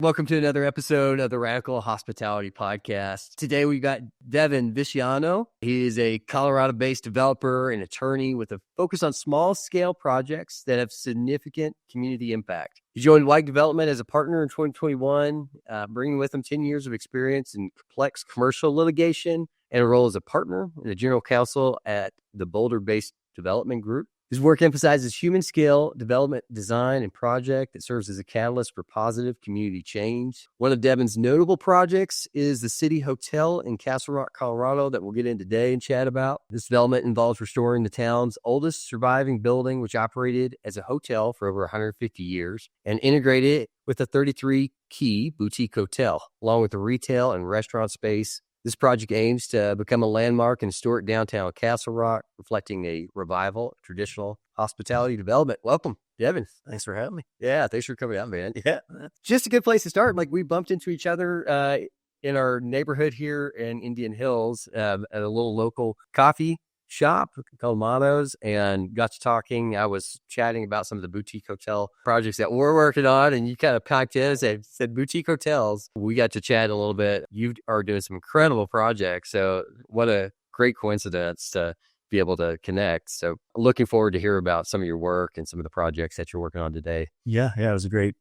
Welcome to another episode of the Radical Hospitality Podcast. Today we've got Devin Visciano. He is a Colorado-based developer and attorney with a focus on small-scale projects that have significant community impact. He joined White Development as a partner in 2021, bringing with him 10 years of experience in complex commercial litigation and a role as a partner and a general counsel at the Boulder-based development group. His work emphasizes human-scale development, design, and project that serves as a catalyst for positive community change. One of Devin's notable projects is the City Hotel in Castle Rock, Colorado, that we'll get in today and chat about. This development involves restoring the town's oldest surviving building, which operated as a hotel for over 150 years, and integrated it with a 33-key boutique hotel, along with the retail and restaurant space. This project aims to become a landmark in historic downtown Castle Rock, reflecting a revival of traditional hospitality development. Welcome, Devin. Thanks for having me. Yeah, thanks for coming out, man. Yeah. Just a good place to start. Like, we bumped into each other in our neighborhood here in Indian Hills at a little local coffee shop called Manos, and got to talking. I was chatting about some of the boutique hotel projects that we're working on, and you kind of piped in and said boutique hotels. We got to chat a little bit. You are doing some incredible projects, so what a great coincidence to be able to connect. So looking forward to hear about some of your work and some of the projects that you're working on today. Yeah, it was a great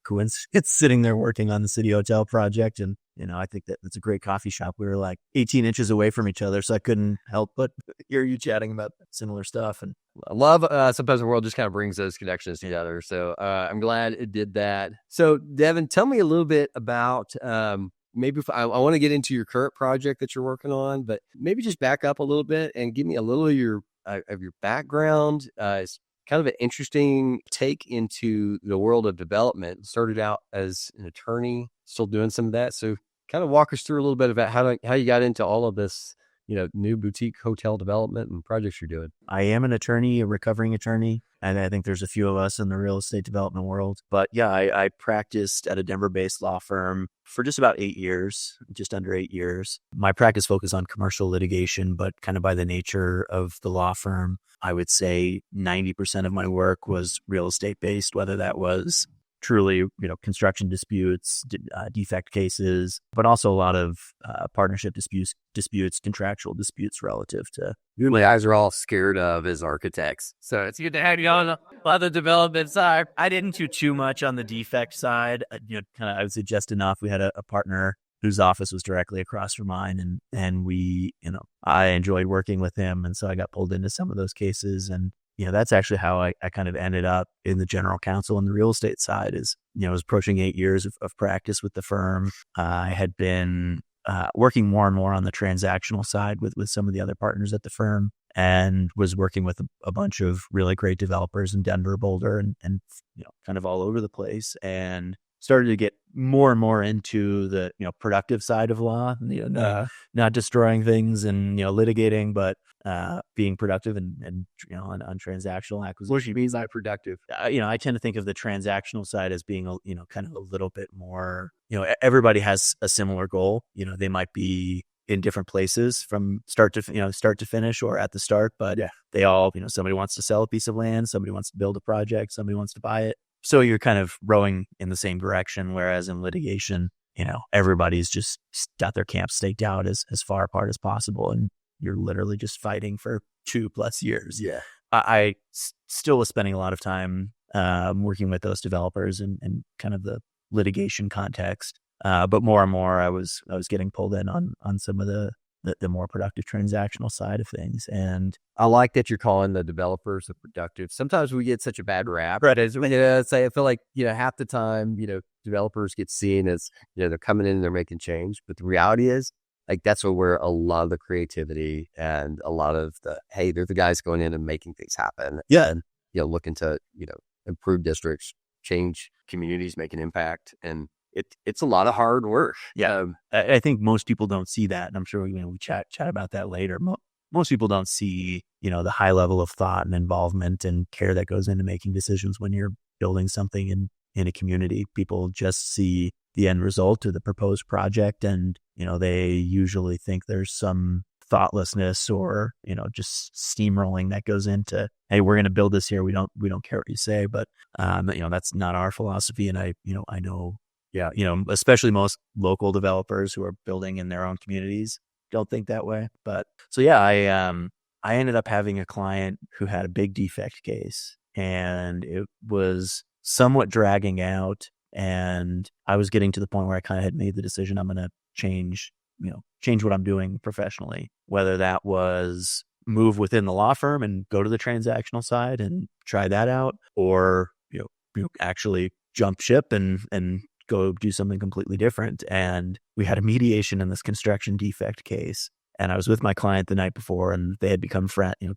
coincidence sitting there working on the City Hotel project. And, I think that it's a great coffee shop. We were like 18 inches away from each other, so I couldn't help but hear you chatting about similar stuff. And I love sometimes the world just kind of brings those connections together. So I'm glad it did that. So Devin, tell me a little bit about maybe if I want to get into your current project that you're working on, but maybe just back up a little bit and give me a little of your background. It's kind of an interesting take into the world of development. Started out as an attorney, still doing some of that. So kind of walk us through a little bit about how you got into all of this, new boutique hotel development and projects you're doing. I am an attorney, a recovering attorney, and I think there's a few of us in the real estate development world. But yeah, I practiced at a Denver-based law firm for just about 8 years, just under 8 years. My practice focused on commercial litigation, but kind of by the nature of the law firm, I would say 90% of my work was real estate based, whether that was truly, construction disputes, defect cases, but also a lot of partnership disputes, contractual disputes relative to. My guys are all scared of as architects. So it's good to have you on the development side. I didn't do too much on the defect side. I would say just enough. We had a partner whose office was directly across from mine, and we, I enjoyed working with him, and so I got pulled into some of those cases. And that's actually how I kind of ended up in the general counsel and the real estate side. Is, I was approaching 8 years of practice with the firm. I had been working more and more on the transactional side with some of the other partners at the firm, and was working with a bunch of really great developers in Denver, Boulder, and kind of all over the place, and started to get more and more into the productive side of law, not destroying things and litigating, but being productive and on transactional acquisition. What do you mean by productive? I tend to think of the transactional side as being kind of a little bit more. Everybody has a similar goal. They might be in different places from start to finish, or at the start, but they all somebody wants to sell a piece of land, somebody wants to build a project, somebody wants to buy it. So you're kind of rowing in the same direction, whereas in litigation, everybody's just got their camp staked out as far apart as possible, and you're literally just fighting for 2+ years. Yeah, I still was spending a lot of time working with those developers and kind of the litigation context, but more and more I was getting pulled in on some of the more productive transactional side of things. And I like that you're calling the developers the productive. Sometimes we get such a bad rap. Right. I feel like, half the time, developers get seen as, they're coming in and they're making change. But the reality is, like, that's where a lot of the creativity and a lot of they're the guys going in and making things happen. Yeah. And, looking to, improve districts, change communities, make an impact. And it's a lot of hard work. Yeah. I think most people don't see that. And I'm sure we chat about that later. Most people don't see, the high level of thought and involvement and care that goes into making decisions when you're building something in a community. People just see the end result of the proposed project, and, they usually think there's some thoughtlessness or, just steamrolling that goes into, hey, we're going to build this here. We don't care what you say, but, that's not our philosophy. And I know Yeah. Especially most local developers who are building in their own communities don't think that way. But so yeah, I ended up having a client who had a big defect case, and it was somewhat dragging out. And I was getting to the point where I kind of had made the decision I'm going to change what I'm doing professionally, whether that was move within the law firm and go to the transactional side and try that out, or actually jump ship and go do something completely different. And we had a mediation in this construction defect case, and I was with my client the night before, and they had become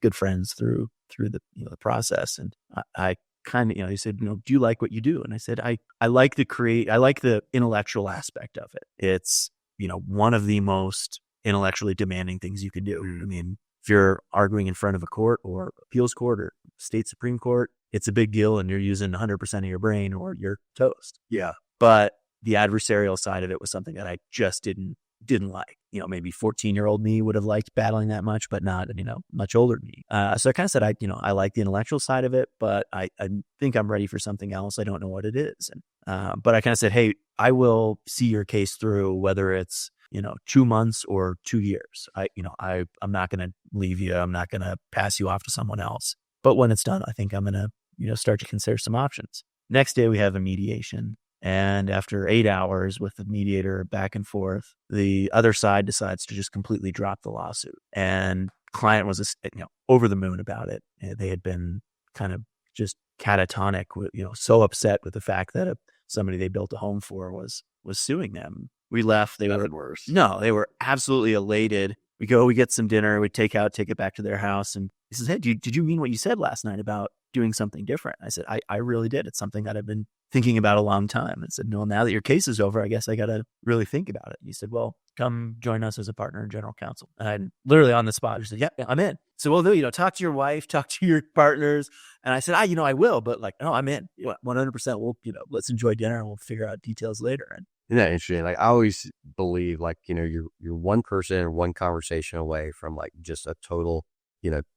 good friends through the process. And I kind of, he said, do you like what you do? And I said, I like the intellectual aspect of it. It's, one of the most intellectually demanding things you could do. I mean, if you're arguing in front of a court or appeals court or state Supreme Court, it's a big deal, and you're using 100% of your brain or you're toast. Yeah. But the adversarial side of it was something that I just didn't like. Maybe 14-year-old me would have liked battling that much, but not, much older me. So I kind of said, I like the intellectual side of it, but I think I'm ready for something else. I don't know what it is. And, but I kind of said, hey, I will see your case through, whether it's, 2 months or 2 years. I'm not going to leave you. I'm not going to pass you off to someone else. But when it's done, I think I'm going to, start to consider some options. Next day we have a mediation. And after 8 hours with the mediator back and forth, the other side decides to just completely drop the lawsuit. And client was, over the moon about it. They had been kind of just catatonic, so upset with the fact that somebody they built a home for was suing them. We left. They were worse. No, they were absolutely elated. We get some dinner. We take it back to their house. And he says, hey, did you mean what you said last night about doing something different? I said, I really did. It's something that I've been thinking about a long time. And said, no, now that your case is over, I guess I got to really think about it. And he said, well, come join us as a partner and general counsel. And I literally on the spot, he said, yeah, I'm in. So, well, talk to your wife, talk to your partners. And I said, I will, but no, I'm in. 100%. We'll, let's enjoy dinner and we'll figure out details later. And isn't that interesting? Like, I always believe, you're one person or one conversation away from just a total,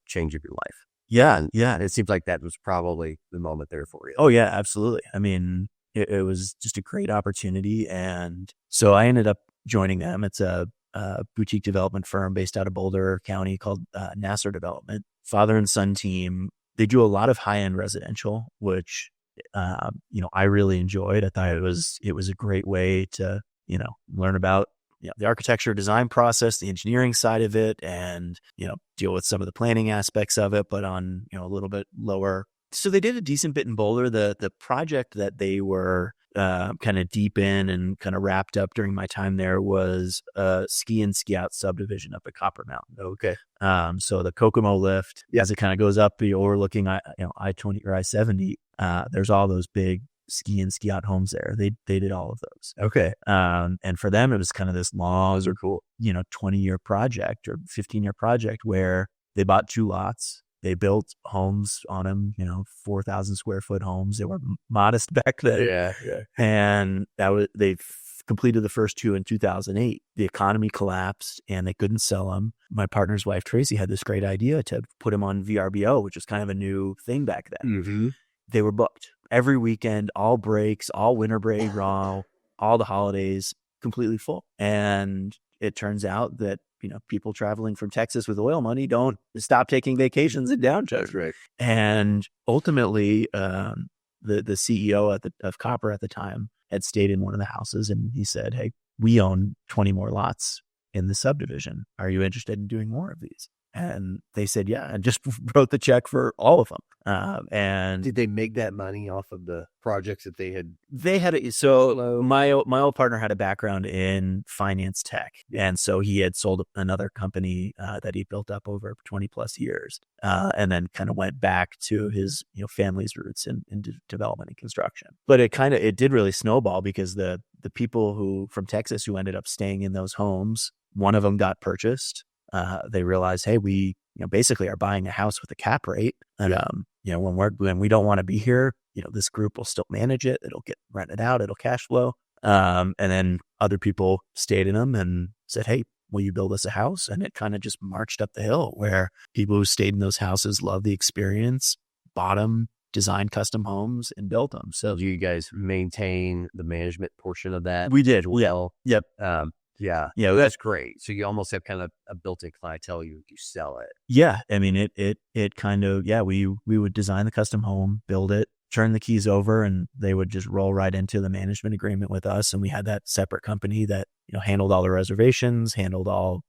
change of your life. Yeah. And yeah. it seems like that was probably the moment there for you. Oh yeah, absolutely. I mean, it was just a great opportunity. And so I ended up joining them. It's a boutique development firm based out of Boulder County called Nasser Development. Father and son team. They do a lot of high-end residential, which, I really enjoyed. I thought it was a great way to, learn about the architecture design process, the engineering side of it, and, deal with some of the planning aspects of it, but on, a little bit lower. So they did a decent bit in Boulder. The project that they were kind of deep in and kind of wrapped up during my time there was a ski in, ski out subdivision up at Copper Mountain. Okay. So the Kokomo lift, as it kind of goes up, overlooking I-20 or I-70, there's all those big ski in, ski out homes there. They did all of those. Okay. And for them, it was kind of this long, Those are cool. 20-year project or 15-year project where they bought 2 lots. They built homes on them, 4,000 square foot homes. They were modest back then. Yeah. And they completed the first 2 in 2008. The economy collapsed and they couldn't sell them. My partner's wife, Tracy, had this great idea to put them on VRBO, which was kind of a new thing back then. Mm-hmm. They were booked every weekend, all breaks, all winter break, all the holidays, completely full. And it turns out that, people traveling from Texas with oil money don't stop taking vacations in downtown. That's right. And ultimately, the CEO of Copper at the time had stayed in one of the houses, and he said, hey, we own 20 more lots in the subdivision. Are you interested in doing more of these? And they said, yeah, and just wrote the check for all of them. And did they make that money off of the projects that they had? So my old partner had a background in finance tech. And so he had sold another company that he built up over 20 plus years, and then kind of went back to his family's roots in development and construction. But it did really snowball because the people from Texas who ended up staying in those homes, one of them got purchased. They realized, hey, we basically are buying a house with a cap rate, and when we don't want to be here, this group will still manage it. It'll get rented out. It'll cash flow. And then other people stayed in them and said, hey, will you build us a house? And it kind of just marched up the hill where people who stayed in those houses loved the experience, bought them, designed custom homes and built them. So do you guys maintain the management portion of that? we did. Well, Yep. yeah, Yeah. that's great. So you almost have kind of a built-in clientele. You sell it. Yeah. I mean, it kind of, we would design the custom home, build it, turn the keys over, and they would just roll right into the management agreement with us. And we had that separate company that, handled all the reservations, handled all,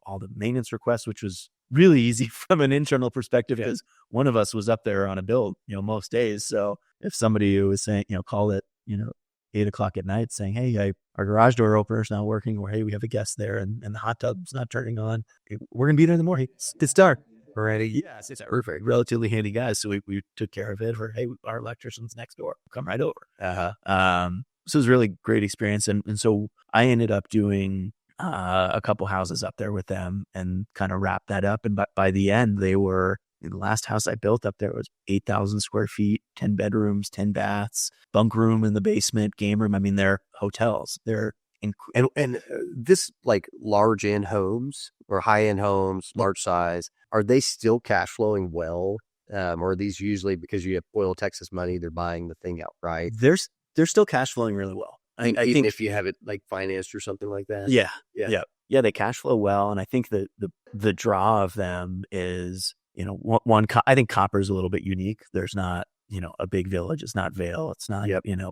all the maintenance requests, which was really easy from an internal perspective because one of us was up there on a build, most days. So if somebody was saying, call it, 8:00 at night saying, hey, our garage door opener is not working, or hey, we have a guest there and the hot tub's not turning on. We're going to be there in the morning. It's dark already. Yes, it's perfect. Relatively handy guys. So we took care of it. Or hey, our electrician's next door. Come right over. So it was a really great experience. And so I ended up doing a couple houses up there with them and kind of wrapped that up. And by the end, they were, the last house I built up there was 8,000 square feet, 10 bedrooms, 10 baths, bunk room in the basement, game room. I mean, they're hotels. They're and this like large end homes or high end homes, large size, are they still cash flowing well? Or are these usually because you have Oil Texas money, they're buying the thing outright? They're still cash flowing really well. I think if you have it like financed or something like that. Yeah, they cash flow well, and I think the draw of them is, I think Copper is a little bit unique. There's not, a big village. It's not Vail. It's not,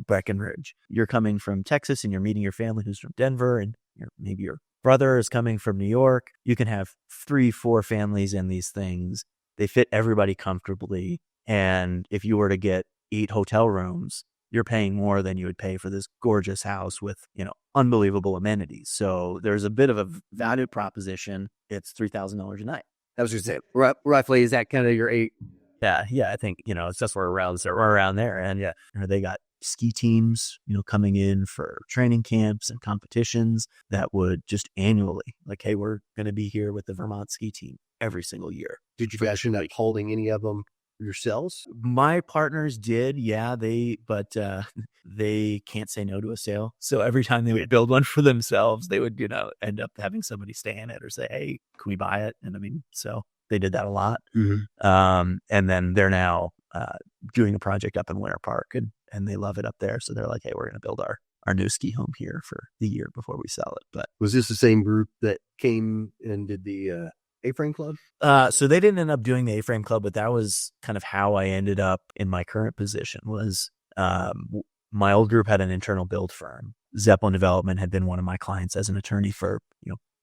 Breckenridge. You're coming from Texas and you're meeting your family who's from Denver, and maybe your brother is coming from New York. You can have 3-4 families in these things. They fit everybody comfortably. And if you were to get 8 hotel rooms, you're paying more than you would pay for this gorgeous house with, unbelievable amenities. So there's a bit of a value proposition. It's $3,000 a night. I was going to say, roughly, is that kind of your 8? Yeah, I think, it's just around there. And they got ski teams, coming in for training camps and competitions that would just annually, like, hey, we're going to be here with the Vermont ski team every single year. Did you guys end up holding any of them yourselves? My partners did, but they can't say no to a sale. So every time they would build one for themselves, they would, end up having somebody stay in it or say, hey, can we buy it? And I mean, so they did that a lot. Mm-hmm. And then they're now doing a project up in Winter Park, and they love it up there. So they're like, hey, we're going to build our new ski home here for the year before we sell it. But was this the same group that came and did the A-Frame Club? So they didn't end up doing the A-Frame Club, but that was kind of how I ended up in my current position. Was my old group had an internal build firm. Zeppelin Development had been one of my clients as an attorney for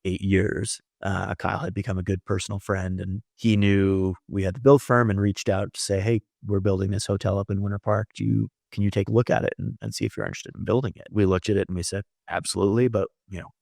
8 years. Kyle had become a good personal friend, and he knew we had the build firm and reached out to say, hey, we're building this hotel up in Winter Park. Can you take a look at it and see if you're interested in building it? We looked at it and we said, absolutely. But,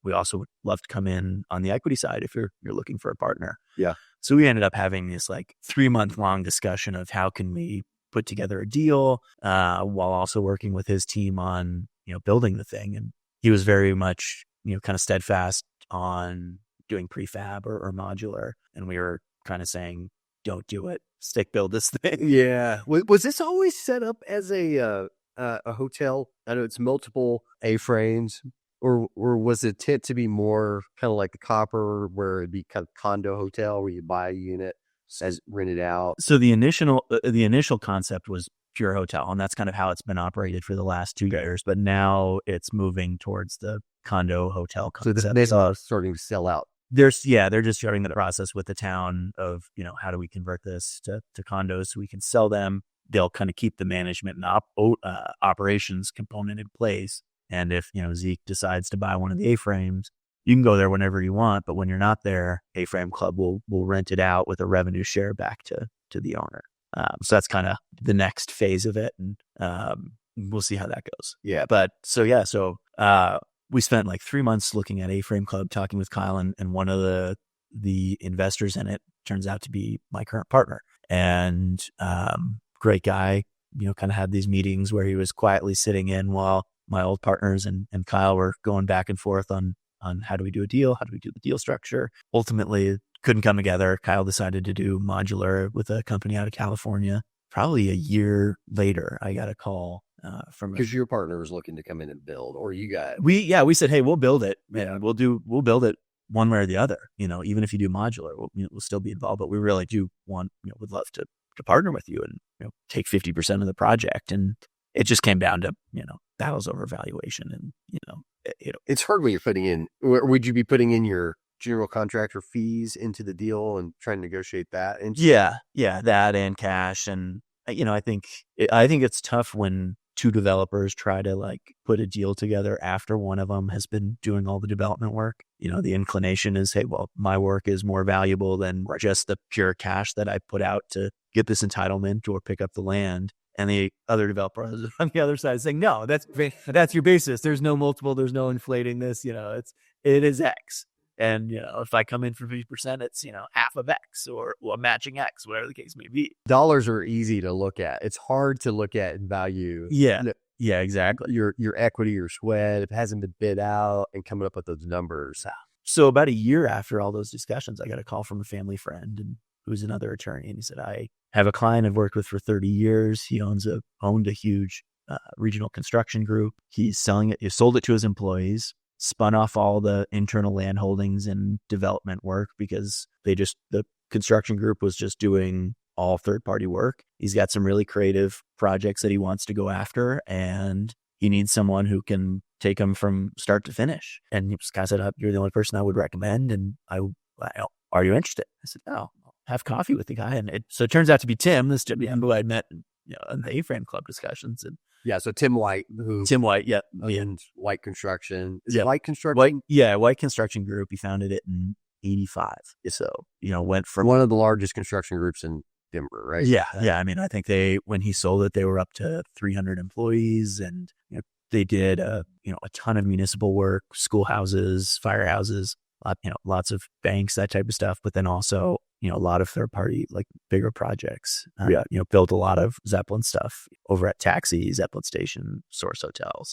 we also would love to come in on the equity side if you're looking for a partner. Yeah. So we ended up having this like 3-month long discussion of how can we put together a deal while also working with his team on, building the thing. And he was very much, kind of steadfast on doing prefab or modular. And we were kind of saying, don't do it. Stick build this thing. Yeah. Was this always set up as a hotel? I know it's multiple A-frames, or was it meant to be more kind of like the Copper, where it'd be kind of condo hotel where you buy a unit as rented out? So the initial concept was pure hotel, and that's kind of how it's been operated for the last 2 years. But now it's moving towards the condo hotel concept. So they're starting to sell out. They're just starting the process with the town of, how do we convert this to condos so we can sell them. They'll kind of keep the management and operations component in place. And if, Zeke decides to buy one of the A-frames, you can go there whenever you want. But when you're not there, A-Frame Club will rent it out with a revenue share back to the owner. So that's kind of the next phase of it. And we'll see how that goes. Yeah. But so we spent like 3 months looking at A-Frame Club, talking with Kyle, and one of the investors in it turns out to be my current partner. And great guy, kind of had these meetings where he was quietly sitting in while my old partners and Kyle were going back and forth on how do we do a deal? How do we do the deal structure? Ultimately, couldn't come together. Kyle decided to do modular with a company out of California. Probably a year later, I got a call from because your partner was looking to come in and build, or you got we said, hey, we'll build it. Yeah, we'll build it one way or the other. Even if you do modular, we'll still be involved. But we really do would love to partner with you and take 50% of the project. And it just came down to battles over valuation, and it's hard when you're putting in. Would you be putting in your general contractor fees into the deal and trying to negotiate that? Yeah, that and cash. And I think it's tough when two developers try to put a deal together after one of them has been doing all the development work. The inclination is, hey, well, my work is more valuable than just the pure cash that I put out to get this entitlement or pick up the land. And the other developer on the other side is saying, no, that's your basis. There's no multiple. There's no inflating this. It is X. And, if I come in for 50%, it's, half of X or matching X, whatever the case may be. Dollars are easy to look at. It's hard to look at and value. Yeah. Yeah, exactly. Your equity, your sweat, if it hasn't been bid out, and coming up with those numbers. So about a year after all those discussions, I got a call from a family friend and who's another attorney. And he said, I have a client I've worked with for 30 years. He owned a huge regional construction group. He's selling it. He sold it to his employees, spun off all the internal land holdings and development work because the construction group was just doing all third-party work. He's got some really creative projects that he wants to go after, and he needs someone who can take him from start to finish. And he just kind of said, you're the only person I would recommend, and are you interested? I said, no, I'll have coffee with the guy. And so it turns out to be Tim, this who I'd met in the A-Frame Club discussions. And so Tim White, yeah. And White Construction. Is it White Construction? White Construction Group. He founded it in 85. So, went from one of the largest construction groups in Denver, right? Yeah. I mean, I think when he sold it, they were up to 300 employees, and they did a ton of municipal work, schoolhouses, firehouses, lots of banks, that type of stuff. But then also, a lot of third party, bigger projects. Built a lot of Zeppelin stuff over at Taxi, Zeppelin Station, Source Hotel.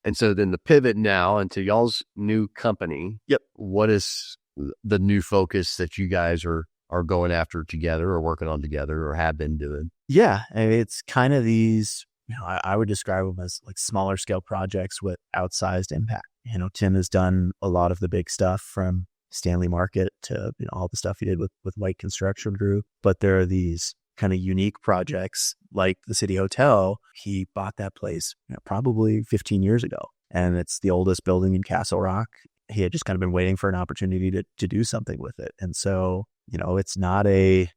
And so then the pivot now into y'all's new company. Yep. What is the new focus that you guys are going after together or working on together or have been doing? Yeah. It's kind of these, I would describe them as smaller scale projects with outsized impact. Tim has done a lot of the big stuff from Stanley Market to all the stuff he did with White Construction Group. But there are these kind of unique projects like the City Hotel. He bought that place probably 15 years ago, and it's the oldest building in Castle Rock. He had just kind of been waiting for an opportunity to do something with it. And so, it's not a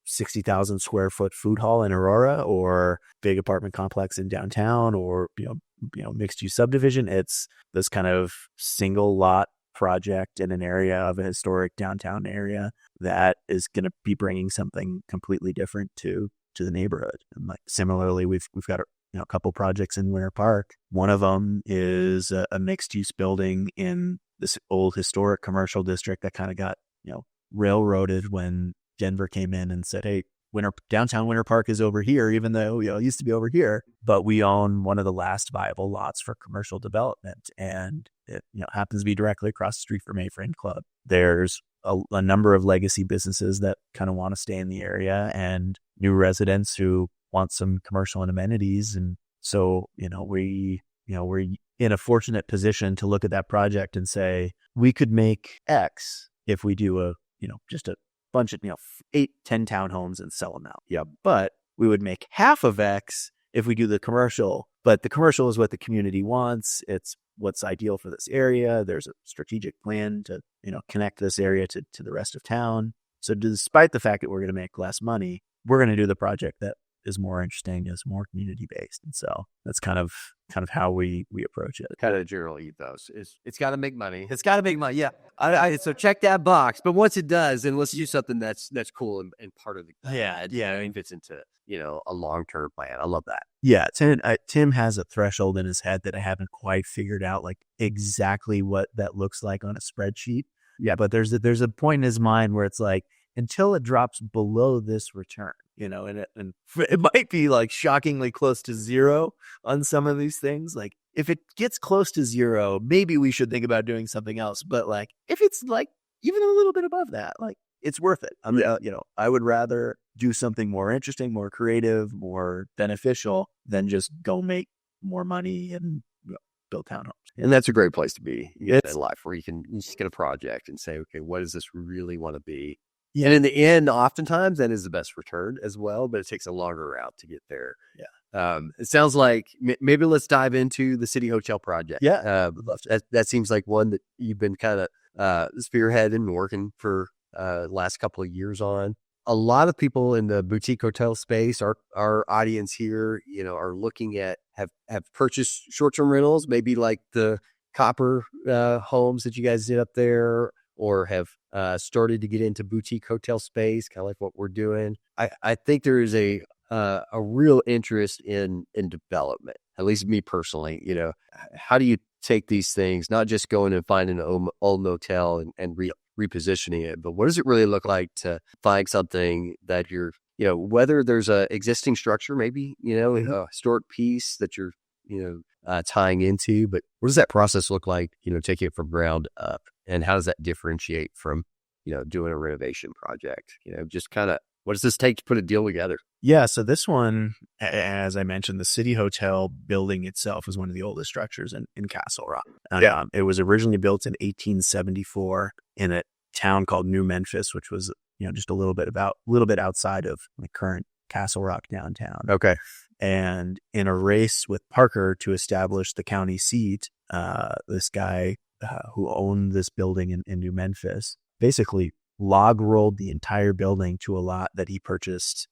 60,000 square foot food hall in Aurora or big apartment complex in downtown or mixed use subdivision. It's this kind of single lot project in an area of a historic downtown area that is going to be bringing something completely different to the neighborhood. And similarly, we've got a couple projects in Winter Park. One of them is a mixed use building in this old historic commercial district that kind of got railroaded when Denver came in and said, hey, downtown Winter Park is over here, even though it used to be over here, but we own one of the last viable lots for commercial development, and it happens to be directly across the street from A-Frame Club. There's a number of legacy businesses that kind of want to stay in the area, and new residents who want some commercial and amenities. And so we're in a fortunate position to look at that project and say we could make X if we do just a bunch of 8-10 townhomes and sell them out. Yeah, but we would make half of X if we do the commercial. But the commercial is what the community wants. It's what's ideal for this area. There's a strategic plan to connect this area to the rest of town. So despite the fact that we're going to make less money, we're going to do the project that is more interesting, is more community based. And so that's kind of how we approach it. Kind of the general ethos is it's got to make money. It's got to make money. Yeah. So check that box. But once it does, then let's do something that's cool and part of the fits into a long-term plan. I love that. Yeah. Tim has a threshold in his head that I haven't quite figured out exactly what that looks like on a spreadsheet. Yeah. But there's a point in his mind where it's until it drops below this return, and it might be shockingly close to zero on some of these things. If it gets close to zero, maybe we should think about doing something else. But if it's even a little bit above that, it's worth it. I would rather do something more interesting, more creative, more beneficial than just go make more money and build townhomes. And that's a great place to be in life, where you can just get a project and say, okay, what does this really want to be? Yeah. And in the end, oftentimes that is the best return as well, but it takes a longer route to get there. It sounds like maybe let's dive into the City Hotel project. Yeah. That seems like one that you've been kind of spearheading and working for last couple of years on. A lot of people in the boutique hotel space, our audience here, are looking at have purchased short-term rentals, maybe like the Copper homes that you guys did up there, or have started to get into boutique hotel space, kind of like what we're doing. I think there is a real interest in development, at least me personally. How do you take these things, not just going and finding an old motel and repositioning it, but what does it really look like to find something that you're, whether there's a existing structure, maybe, a historic piece that you're, tying into, but what does that process look like, taking it from ground up, and how does that differentiate from, doing a renovation project? Just kind of, what does this take to put a deal together? Yeah. So this one, as I mentioned, the City Hotel building itself is one of the oldest structures in Castle Rock. It was originally built in 1874 in a town called New Memphis, which was, just a little bit outside of the current Castle Rock downtown. Okay. And in a race with Parker to establish the county seat, this guy who owned this building in New Memphis basically log rolled the entire building to a lot that he purchased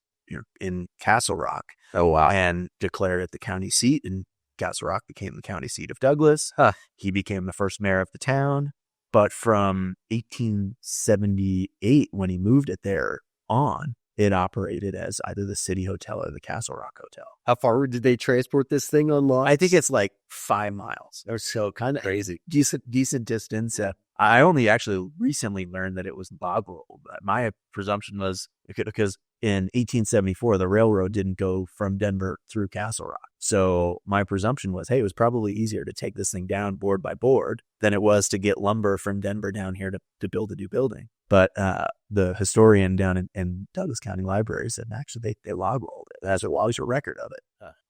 in Castle Rock. Oh, wow. And declared it the county seat, and Castle Rock became the county seat of Douglas. He became the first mayor of the town. But from 1878, when he moved it there on, it operated as either the City Hotel or the Castle Rock Hotel. How far did they transport this thing on logs? I think it's like 5 miles or so, kind of crazy. Decent distance. I only actually recently learned that it was log rolled. My presumption was because in 1874, the railroad didn't go from Denver through Castle Rock. So my presumption was, hey, it was probably easier to take this thing down board by board than it was to get lumber from Denver down here to build a new building. But the historian down in Douglas County Library said, actually, they log rolled it. That's a record of it.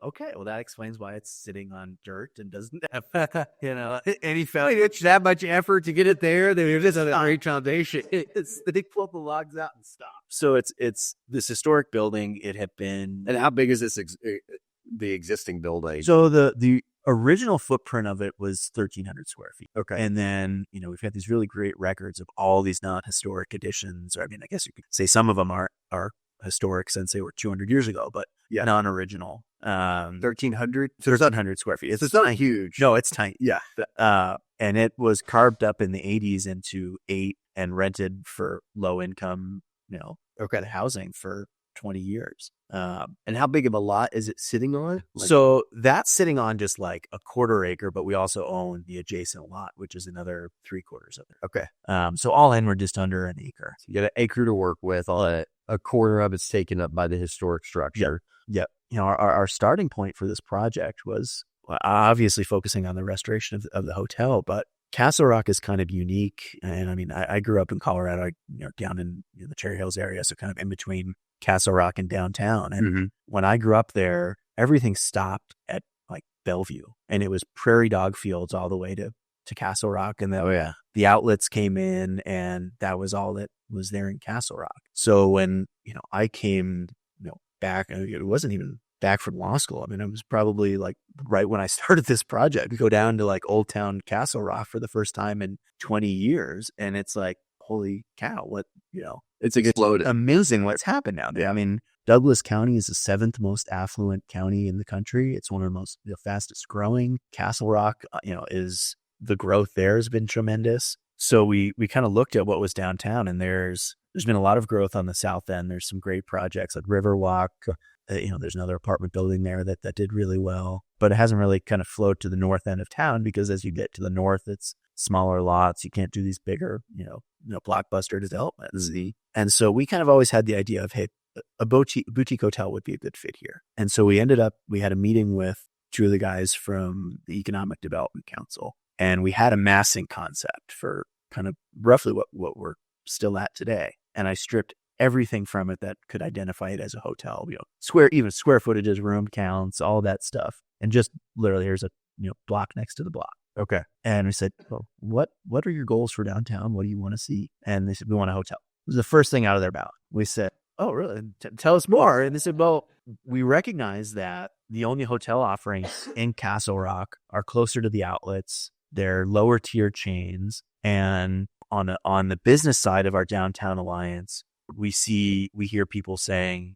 Okay, well, that explains why it's sitting on dirt and doesn't have, any failure. It's that much effort to get it there. They're just on a great foundation. They pulled the logs out and stopped. So it's this historic building. It had been. And how big is this the existing building? So the original footprint of it was 1,300 square feet. Okay. And then, we've had these really great records of all these non-historic additions. Or, I mean, I guess you could say some of them are historic since they were 200 years ago, but non-original. 1,300 square feet. It's not huge. No, it's tiny. Yeah. And it was carved up in the 80s into 8 and rented for low income, housing for 20 years. And how big of a lot is it sitting on? So that's sitting on just like a 1/4 acre, but we also own the adjacent lot, which is another 3/4 of it. Okay. So all in, we're just under an acre. So you got an acre to work with. All a 1/4 of it's taken up by the historic structure. Yep. Our starting point for this project was obviously focusing on the restoration of the hotel, but Castle Rock is kind of unique. And I mean, I grew up in Colorado, down in the Cherry Hills area, so kind of in between Castle Rock and downtown. And when I grew up there, everything stopped at like Bellevue, and it was prairie dog fields all the way to Castle Rock. And the outlets came in, and that was all that was there in Castle Rock. So when, I came, back, it wasn't even back from law school. I mean, it was probably like right when I started this project, we go down to like Old Town Castle Rock for the first time in 20 years. And it's like, holy cow, what, it's exploded. Amazing what's happened now. I mean, Douglas County is the 7th most affluent county in the country. It's one of the fastest growing. Castle Rock, is the growth there has been tremendous. So we kind of looked at what was downtown, and there's been a lot of growth on the south end. There's some great projects like Riverwalk. There's another apartment building there that did really well, but it hasn't really kind of flowed to the north end of town, because as you get to the north, it's smaller lots. You can't do these bigger, blockbuster developments. And so we kind of always had the idea of, hey, a boutique hotel would be a good fit here. And so we had a meeting with 2 of the guys from the Economic Development Council, and we had a massing concept for kind of roughly what we're still at today. And I stripped everything from it that could identify it as a hotel, square footages, room counts, all that stuff. And just literally, here's a block next to the block. Okay. And we said, well, what are your goals for downtown? What do you want to see? And they said, we want a hotel. was the first thing out of their mouth. We said, "Oh, really? Tell us more." And they said, "Well, we recognize that the only hotel offerings in Castle Rock are closer to the outlets. They're lower tier chains. And on the business side of our downtown alliance, we hear people saying,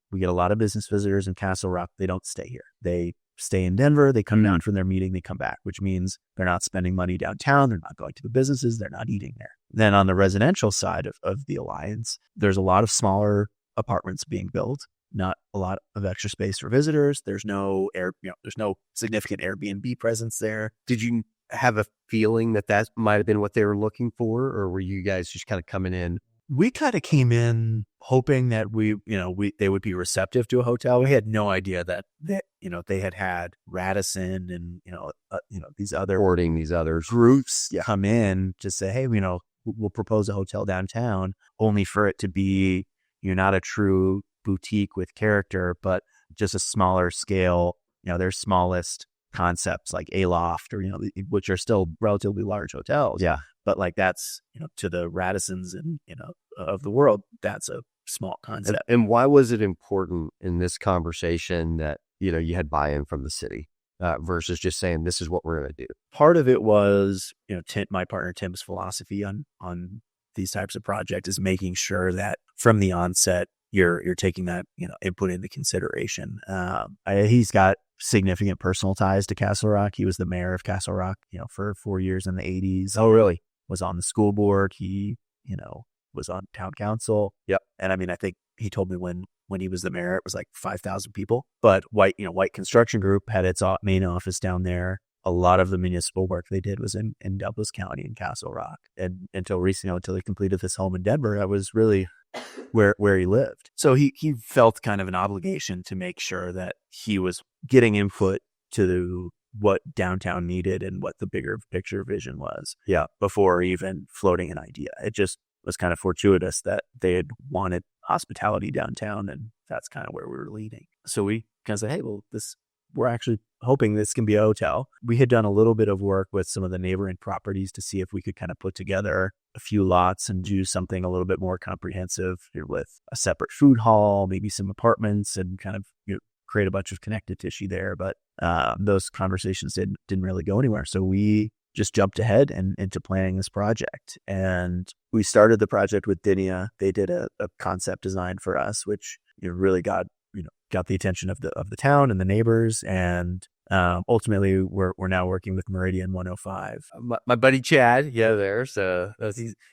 we get a lot of business visitors in Castle Rock. They don't stay here. They stay in Denver. They come down from their meeting. They come back, which means they're not spending money downtown. They're not going to the businesses. They're not eating there." Then on the residential side of the alliance, there's a lot of smaller apartments being built, not a lot of extra space for visitors. There's no there's no significant Airbnb presence there. Did you have a feeling that might have been what they were looking for, or were you guys just kind of coming in? We kind of came in hoping that they would be receptive to a hotel. We had no idea that they had Radisson and these other Boarding these others groups come in to say, "Hey, we'll propose a hotel downtown," only for it to be not a true boutique with character, but just a smaller scale. Their smallest concepts like a loft, or which are still relatively large hotels. Yeah. But like that's to the Radissons and of the world, that's a small concept. And why was it important in this conversation that you had buy-in from the city versus just saying this is what we're going to do? Part of it was my partner Tim's philosophy on these types of projects is making sure that from the onset you're taking that input into consideration. He's got significant personal ties to Castle Rock. He was the mayor of Castle Rock for 4 years in the 80s. Oh, really? Was on the school board. He was on town council. Yep. And I think he told me when he was the mayor, it was like 5,000 people. But White Construction Group had its main office down there. A lot of the municipal work they did was in Douglas County in Castle Rock. And until recently, until he completed this home in Denver, that was really where he lived. So he felt kind of an obligation to make sure that he was getting input to what downtown needed and what the bigger picture vision was. Yeah. Before even floating an idea. It just was kind of fortuitous that they had wanted hospitality downtown, and that's kind of where we were leading. So we kind of said, "Hey, well, we're actually hoping this can be a hotel." We had done a little bit of work with some of the neighboring properties to see if we could kind of put together a few lots and do something a little bit more comprehensive with a separate food hall, maybe some apartments, and kind of create a bunch of connective tissue there. But those conversations didn't really go anywhere. So we just jumped ahead and into planning this project. And we started the project with Dinia. They did a concept design for us, which really got the attention of the town and the neighbors. And ultimately, we're now working with Meridian 105. My buddy Chad, there. So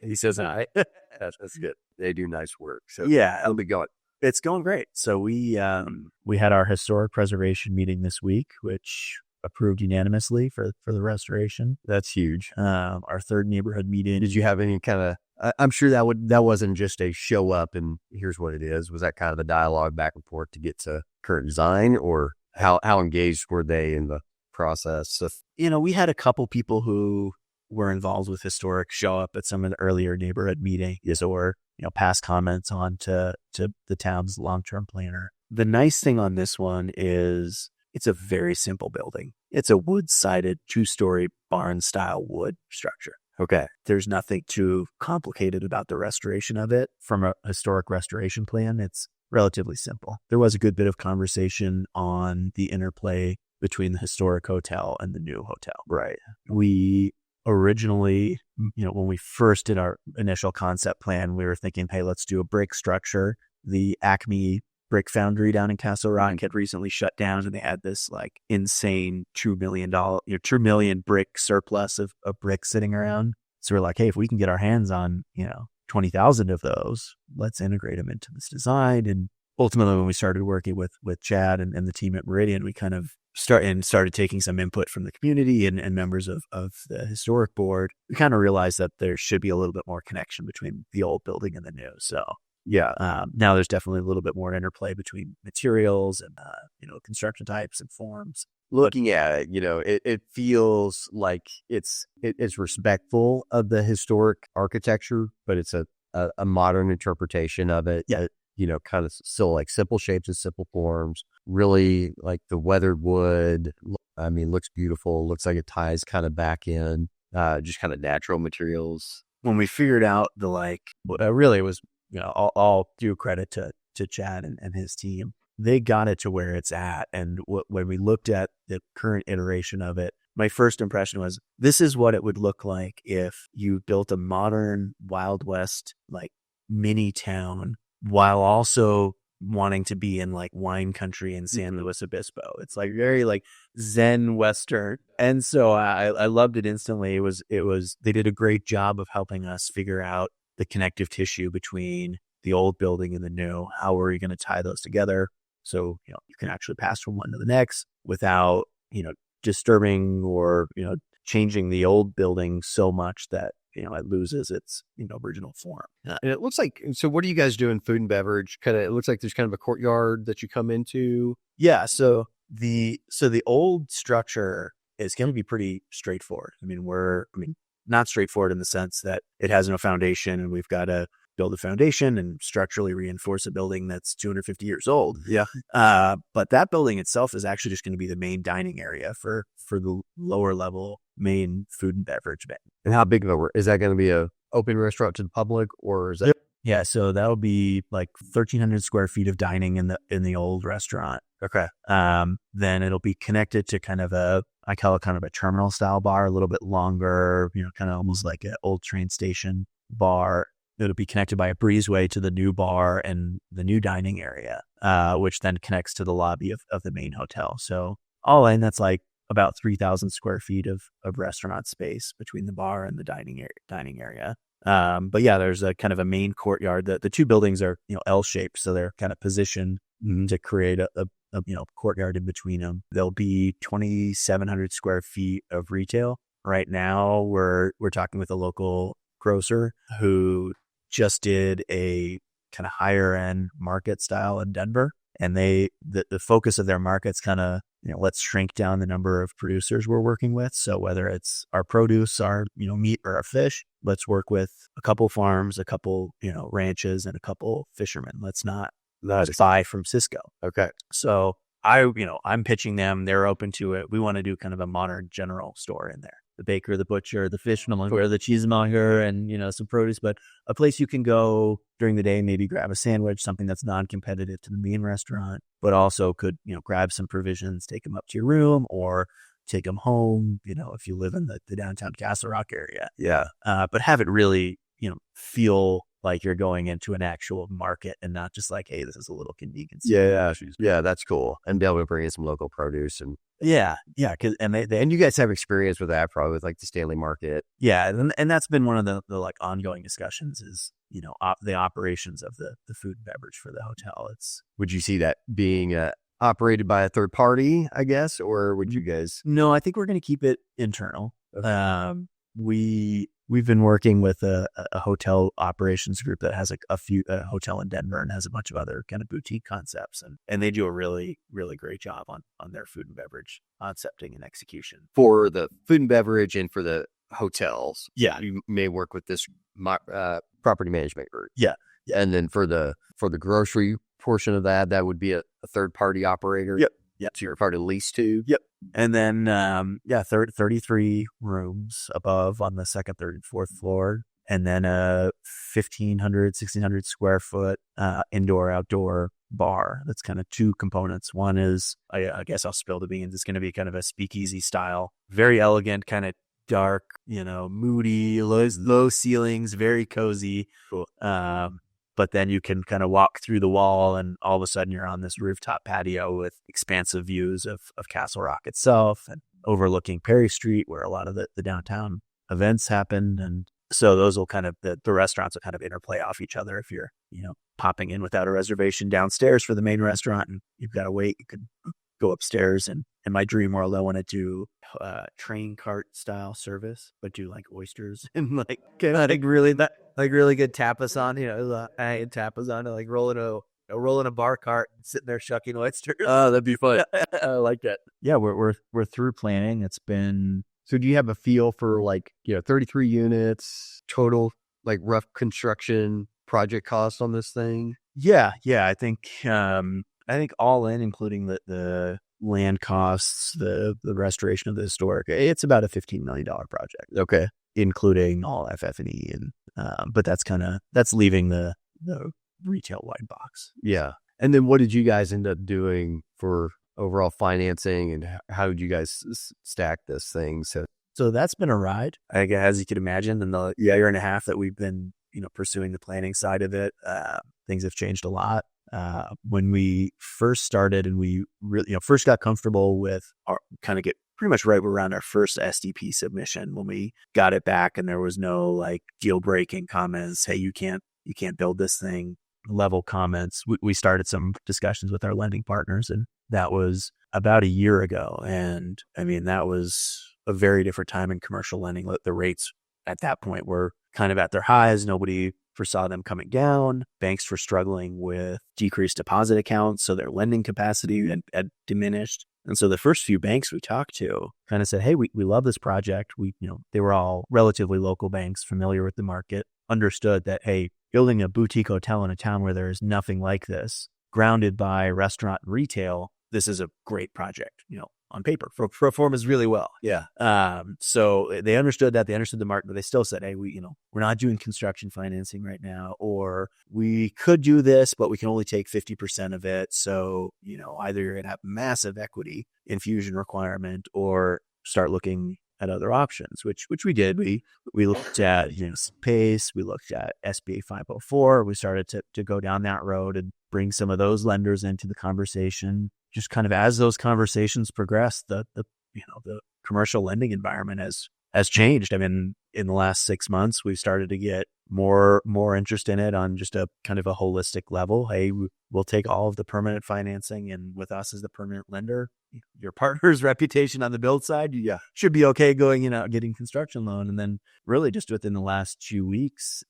he says hi. That's good. They do nice work. So yeah, it'll be going. It's going great. So we had our historic preservation meeting this week, which approved unanimously for the restoration. That's huge. Our third neighborhood meeting. Did you have any kind of? I'm sure that wasn't just a show up and here's what it is. Was that kind of the dialogue back and forth to get to current design, or how engaged were they in the process? So, we had a couple people who were involved with historic show up at some of the earlier neighborhood meetings, or pass comments on to the town's long-term planner. The nice thing on this one is it's a very simple building. It's a wood-sided 2-story barn-style wood structure. Okay. There's nothing too complicated about the restoration of it. From a historic restoration plan, it's relatively simple. There was a good bit of conversation on the interplay between the historic hotel and the new hotel. Right. We originally, when we first did our initial concept plan, we were thinking, hey, let's do a brick structure. The Acme brick foundry down in Castle Rock had recently shut down, and they had this like insane $2 million brick surplus of brick sitting around. So we're like, hey, if we can get our hands on 20,000 of those, let's integrate them into this design. And ultimately, when we started working with Chad and the team at Meridian, we kind of started taking some input from the community and members of the historic board. We kind of realized that there should be a little bit more connection between the old building and the new. So yeah, now there's definitely a little bit more interplay between materials and construction types and forms. Looking at it, it feels like it's respectful of the historic architecture, but it's a modern interpretation of it. Yeah. Kind of still like simple shapes and simple forms, really like the weathered wood. Looks beautiful. Looks like it ties kind of back in, just kind of natural materials. when we figured out really it was, all due credit to Chad and his team. They got it to where it's at. And when we looked at the current iteration of it, my first impression was, this is what it would look like if you built a modern Wild West, like mini town, while also wanting to be in like wine country in San Luis Obispo. It's like very like Zen Western. And so I loved it instantly. It was, they did a great job of helping us figure out the connective tissue between the old building and the new. How are you going to tie those together? So, you can actually pass from one to the next without, disturbing or, changing the old building so much that, it loses its, original form. And it looks like, so what do you guys do in food and beverage? It looks like there's kind of a courtyard that you come into. Yeah. So the old structure is going to be pretty straightforward. Not straightforward in the sense that it has no foundation and we've got to build a foundation and structurally reinforce a building that's 250 years old. Yeah. But that building itself is actually just going to be the main dining area for the lower level main food and beverage bin. And how big of is that going to be a open restaurant to the public, or is that? Yeah. So that'll be like 1,300 square feet of dining in the old restaurant. Okay. Then it'll be connected to kind of I call it kind of a terminal style bar, a little bit longer, kind of almost like an old train station bar. It'll be connected by a breezeway to the new bar and the new dining area, which then connects to the lobby of the main hotel. So all in, that's like about 3,000 square feet of restaurant space between the bar and the dining area. But yeah, there's a kind of a main courtyard. The two buildings are, L-shaped. So they're kind of positioned to create a courtyard in between them. There'll be 2,700 square feet of retail. Right now, we're talking with a local grocer who just did a kind of higher end market style in Denver. And the focus of their market's kind of, let's shrink down the number of producers we're working with. So whether it's our produce, our, meat or our fish, let's work with a couple farms, a couple, ranches and a couple fishermen. Let's not buy from Cisco. Okay. So I'm pitching them. They're open to it. We want to do kind of a modern general store in there. The baker, the butcher, the fishmonger, the cheesemonger, and, some produce, but a place you can go during the day, maybe grab a sandwich, something that's non-competitive to the main restaurant, but also could, grab some provisions, take them up to your room or take them home, if you live in the downtown Castle Rock area. Yeah. But have it really, feel like you're going into an actual market and not just like, hey, this is a little convenience. Yeah, that's cool. And be able to bring in some local produce and and you guys have experience with that, probably with like the Stanley Market. Yeah, and that's been one of the like ongoing discussions is the operations of the food and beverage for the hotel. Would you see that being operated by a third party, I guess, or would you guys? No, I think we're going to keep it internal. Okay. We've been working with a hotel operations group that has a hotel in Denver and has a bunch of other kind of boutique concepts. And they do a really, really great job on their food and beverage concepting and execution. For the food and beverage and for the hotels. Yeah. You may work with this property management group. Yeah. And then for the grocery portion of that would be a third party operator. Yep. So you're part of lease to. Yep. And then, 33 rooms above on the second, third, and fourth floor. And then a 1,600 square foot indoor, outdoor bar. That's kind of two components. One is, I guess I'll spill the beans. It's going to be kind of a speakeasy style, very elegant, kind of dark, moody, low ceilings, very cozy. Cool. But then you can kind of walk through the wall and all of a sudden you're on this rooftop patio with expansive views of Castle Rock itself and overlooking Perry Street where a lot of the downtown events happen. And so those will kind of, the restaurants will kind of interplay off each other. If you're, popping in without a reservation downstairs for the main restaurant and you've got to wait, you could go upstairs. And in my dream world, I want to do train cart style service, but do like oysters and like really good tapas on, I had tapas on, like rolling a bar cart and sitting there shucking oysters. Oh, that'd be fun. I like that. Yeah, we're through planning. It's been. So do you have a feel for 33 units total, like rough construction project cost on this thing? Yeah. I think all in, including the land costs, the restoration of the historic, it's about a $15 million project. Okay. Including all FF&E but that's leaving the retail white box. Yeah. And then what did you guys end up doing for overall financing, and how did you guys stack this thing? So that's been a ride, as you can imagine, in the year and a half that we've been, pursuing the planning side of it. Things have changed a lot. When we first started and we really, first got comfortable with our get pretty much right around our first SDP submission, when we got it back and there was no like deal breaking comments. Hey, you can't build this thing level comments. We started some discussions with our lending partners, and that was about a year ago. And I mean, that was a very different time in commercial lending. The rates at that point were kind of at their highs. Nobody foresaw them coming down. Banks were struggling with decreased deposit accounts, so their lending capacity had diminished. And so the first few banks we talked to kind of said, hey, we love this project. They were all relatively local banks, familiar with the market, understood that, hey, building a boutique hotel in a town where there is nothing like this, grounded by restaurant and retail, this is a great project, on paper, performs really well. Yeah. So they understood that, they understood the market, but they still said, hey, we're not doing construction financing right now, or we could do this, but we can only take 50% of it. So, either you're going to have massive equity infusion requirement or start looking at other options, which we did. We looked at, PACE, we looked at SBA 504. We started to go down that road and bring some of those lenders into the conversation. Just kind of as those conversations progress, the commercial lending environment has changed. I mean, in the last 6 months, we've started to get more interest in it on just a kind of a holistic level. Hey, we'll take all of the permanent financing, and with us as the permanent lender, your partner's reputation on the build side, should be okay going, getting construction loan. And then really just within the last 2 weeks,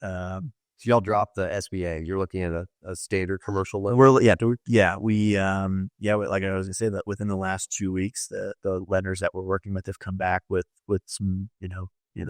so y'all dropped the SBA. You're looking at a standard commercial loan. Like I was gonna say, that within the last 2 weeks, the lenders that we're working with have come back with some,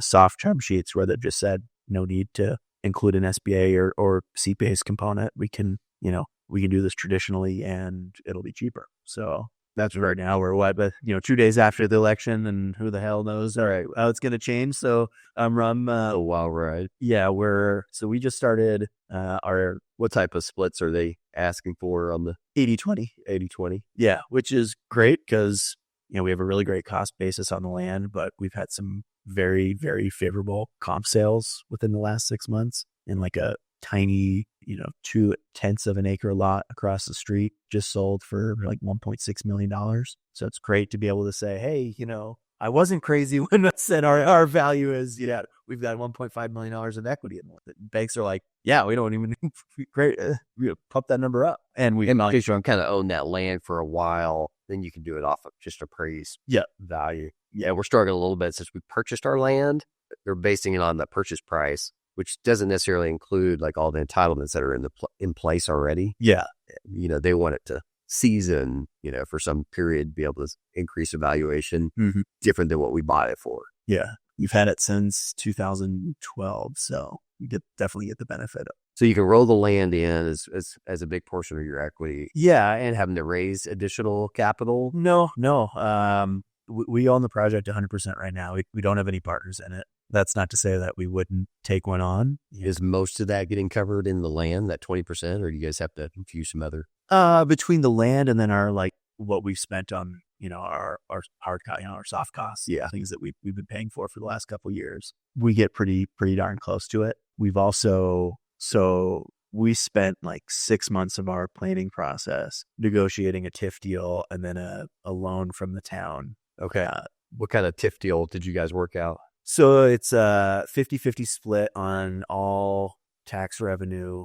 soft term sheets where they've just said, no need to include an SBA or CPACE component. We can do this traditionally and it'll be cheaper. So that's right now we're 2 days after the election, and who the hell knows how it's going to change. So a wild ride. Yeah, we just started what type of splits are they asking for on the 80-20? 80-20? Yeah, which is great because, we have a really great cost basis on the land, but we've had some very, very favorable comp sales within the last 6 months, in like a tiny, 0.2 of an acre lot across the street just sold for like $1.6 million. So it's great to be able to say, hey, I wasn't crazy when I said our value is, we've got $1.5 million in equity in it. Banks are like, yeah, we don't even great, pump that number up. And we kind of own that land for a while, then you can do it off of just appraised value. Yeah, we're struggling a little bit since we purchased our land. They're basing it on the purchase price, which doesn't necessarily include like all the entitlements that are in place already. Yeah. They want it to season, for some period, be able to increase evaluation different than what we bought it for. Yeah. You've had it since 2012, so you definitely get the benefit of. So you can roll the land in as a big portion of your equity. Yeah. And having to raise additional capital. No. We own the project 100% right now. We don't have any partners in it. That's not to say that we wouldn't take one on. Is most of that getting covered in the land, that 20%, or do you guys have to infuse some other? Between the land and then our what we've spent on, our hard, our soft costs, things that we've been paying for the last couple of years, we get pretty darn close to it. We've also we spent like 6 months of our planning process negotiating a TIF deal and then a loan from the town. Okay. What kind of TIF deal did you guys work out? So it's a 50-50 split on all tax revenue.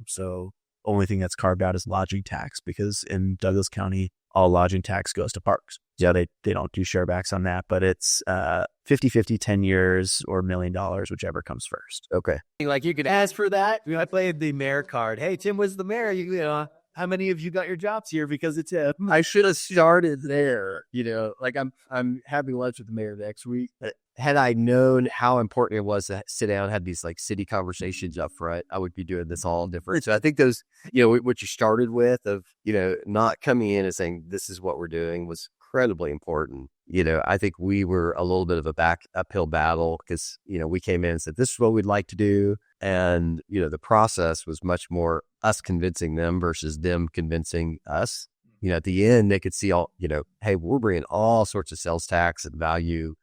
So only thing that's carved out is lodging tax, because in Douglas County, all lodging tax goes to parks. Yeah, they don't do sharebacks on that, but it's 50-50, 10 years or $1 million, whichever comes first. Okay. Like you could ask for that. I played the mayor card. Hey, Tim was the mayor. How many of you got your jobs here because it's him? I should have started there. I'm having lunch with the mayor next week. had I known how important it was to sit down and have these like city conversations up front, I would be doing this all different. So I think those, what you started with of, not coming in and saying, this is what we're doing was incredibly important. I think we were a little bit of a uphill battle because, we came in and said, this is what we'd like to do. And, the process was much more us convincing them versus them convincing us. At the end, they could see all, hey, we're bringing all sorts of sales tax and value,